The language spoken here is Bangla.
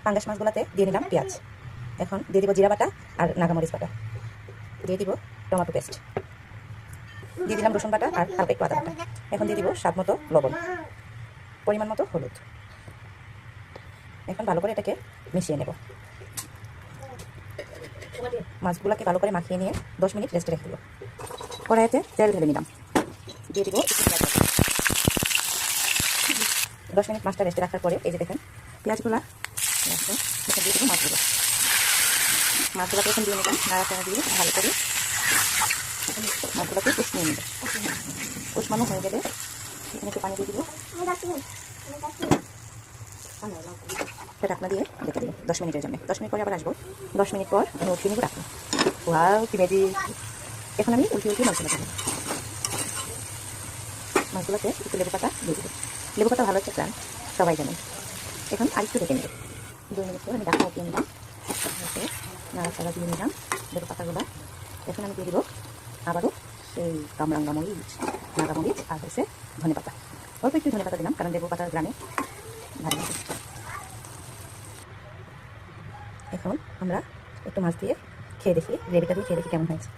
পাঙ্গাস মাছগুলোতে দিয়ে নিলাম পেঁয়াজ। এখন দিয়ে দিব জিরা বাটা আর নাগামরিচ বাটা, দিয়ে দিব টমেটো পেস্ট, দিয়ে দিলাম রসুন বাটা আর হালকা একটু আদা বাটা। এখন দিয়ে দিব স্বাদ মতো লবণ, পরিমাণ মতো হলুদ। এখন ভালো করে এটাকে মিশিয়ে নেব। মাছগুলোকে ভালো করে মাখিয়ে নিয়ে 10 মিনিট রেস্টে রেখে দেবো। কড়াইতে তেল ঢেলে নিলাম, দিয়ে দিব 10 মিনিট মাছটা রেস্টে রাখার পরে এই যে দেখেন পেঁয়াজগুলা দিয়ে দেবো মাছগুলোকে এখন দিয়ে নিলাম, নাড়াচাড়া দিয়ে ভালো করে মাছগুলোকে কষিয়ে নেব। কষানো হয়ে গেলে এখানে একটু পানি দিয়ে দিব, ঢাকনা দিয়ে রেখে দিব 10 মিনিটের জন্য। 10 মিনিট পরে আবার আসবো, 10 মিনিট পর আমি উঠিয়ে নেবো রাখবো। ওয়াও কি ম্যাজিক! এখন আমি উঠিয়ে মাছগুলো দেবো। মাছগুলোতে একটু লেবু পাতা দিয়ে দেবো। লেবু পাতা ভালো একটা প্ল্যান, সবাই জানেন। এখন আর একটু ঢেকে নেব। 2 মিনিট পর আমি ঢাকা উঠিয়ে নিলাম, নাড়াচাড়া দিয়ে নিলাম লেবু পাতাগুলো। এখন আমি দিয়ে দেবো আবারও সেই কামরাঙ্গা মরিচ, নাগা মরিচ আর হচ্ছে ধনে পাতা। অল্প একটু ধনে পাতা দিলাম কারণ লেবু পাতার গ্রামে ভালো লাগে। এখন আমরা একটু মাছ দিয়ে খেয়ে দেখি, গ্রেভিটা দিয়ে খেয়ে দেখি কেমন হয়েছে।